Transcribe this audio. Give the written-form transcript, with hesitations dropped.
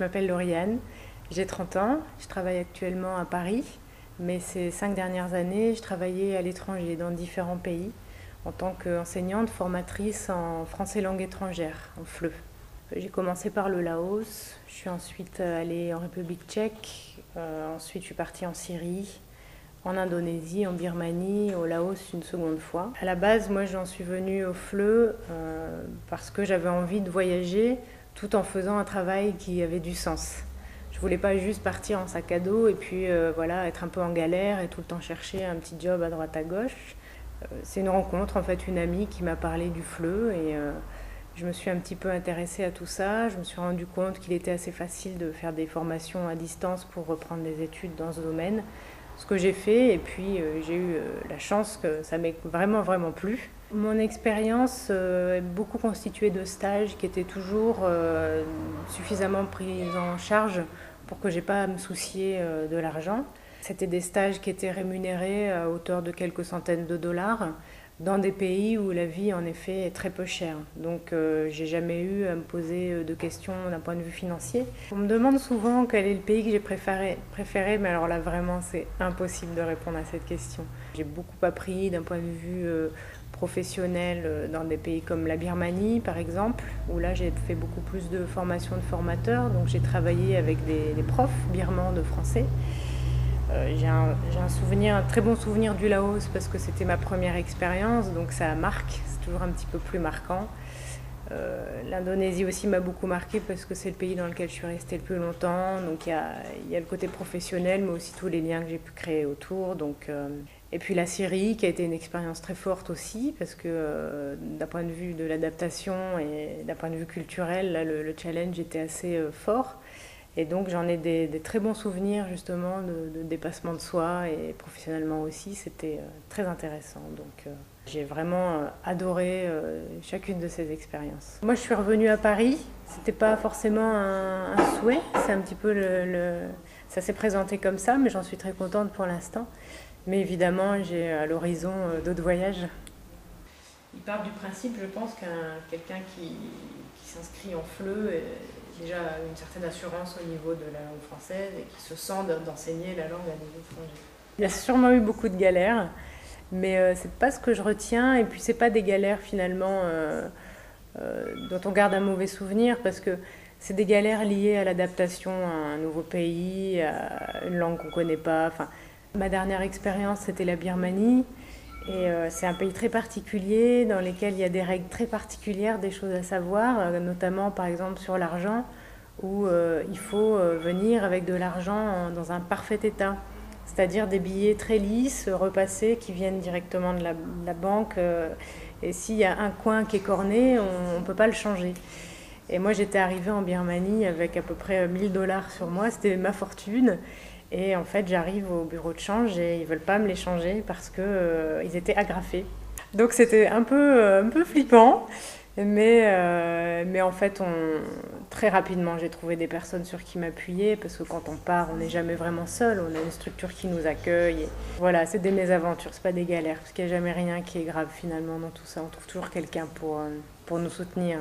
m'appelle Lauriane, j'ai 30 ans, je travaille actuellement à Paris, mais ces 5 dernières années, je travaillais à l'étranger, dans différents pays, en tant qu'enseignante, formatrice en français langue étrangère, en FLE. J'ai commencé par le Laos, je suis ensuite allée en République tchèque, ensuite je suis partie en Syrie, en Indonésie, en Birmanie, au Laos une seconde fois. À la base, moi j'en suis venue au FLE parce que j'avais envie de voyager tout en faisant un travail qui avait du sens. Je voulais pas juste partir en sac à dos et puis voilà, être un peu en galère et tout le temps chercher un petit job à droite à gauche. C'est une rencontre, en fait, une amie qui m'a parlé du FLE et je me suis un petit peu intéressée à tout ça. Je me suis rendu compte qu'il était assez facile de faire des formations à distance pour reprendre des études dans ce domaine. Ce que j'ai fait, et puis j'ai eu la chance que ça m'ait vraiment plu. Mon expérience est beaucoup constituée de stages qui étaient toujours suffisamment pris en charge pour que j'ai pas à me soucier de l'argent. C'était des stages qui étaient rémunérés à hauteur de quelques centaines de dollars dans des pays où la vie en effet est très peu chère. Donc j'ai jamais eu à me poser de questions d'un point de vue financier. On me demande souvent quel est le pays que j'ai préféré, mais alors là vraiment c'est impossible de répondre à cette question. J'ai beaucoup appris d'un point de vue professionnel dans des pays comme la Birmanie par exemple, où là j'ai fait beaucoup plus de formation de formateurs, donc j'ai travaillé avec des profs birmans de français. J'ai un très bon souvenir du Laos parce que c'était ma première expérience, donc ça marque, c'est toujours un petit peu plus marquant. L'Indonésie aussi m'a beaucoup marqué parce que c'est le pays dans lequel je suis restée le plus longtemps, donc il y a le côté professionnel mais aussi tous les liens que j'ai pu créer autour. Et puis la Syrie qui a été une expérience très forte aussi parce que d'un point de vue de l'adaptation et d'un point de vue culturel, là, le challenge était assez fort. Et donc j'en ai des très bons souvenirs justement de dépassement de soi et professionnellement aussi, c'était très intéressant. Donc j'ai vraiment adoré chacune de ces expériences. Moi je suis revenue à Paris, c'était pas forcément un souhait, c'est un petit peu ça s'est présenté comme ça, mais j'en suis très contente pour l'instant. Mais évidemment j'ai à l'horizon d'autres voyages. Il part du principe, je pense, quelqu'un qui s'inscrit en FLE déjà une certaine assurance au niveau de la langue française et qui se sent d'enseigner la langue à des étrangers. Il y a sûrement eu beaucoup de galères, mais c'est pas ce que je retiens. Et puis c'est pas des galères finalement dont on garde un mauvais souvenir parce que c'est des galères liées à l'adaptation à un nouveau pays, à une langue qu'on connaît pas. Enfin, ma dernière expérience c'était la Birmanie. Et c'est un pays très particulier dans lequel il y a des règles très particulières, des choses à savoir, notamment par exemple sur l'argent, où il faut venir avec de l'argent dans un parfait état, c'est-à-dire des billets très lisses, repassés, qui viennent directement de la banque. Et s'il y a un coin qui est corné, on ne peut pas le changer. Et moi j'étais arrivée en Birmanie avec à peu près 1000 dollars sur moi, c'était ma fortune. Et en fait, j'arrive au bureau de change et ils ne veulent pas me les changer parce qu'ils étaient agrafés. Donc c'était un peu flippant, mais en fait, très rapidement, j'ai trouvé des personnes sur qui m'appuyer parce que quand on part, on n'est jamais vraiment seul, on a une structure qui nous accueille. Et voilà, c'est des mésaventures, c'est pas des galères, parce qu'il n'y a jamais rien qui est grave finalement dans tout ça. On trouve toujours quelqu'un pour nous soutenir.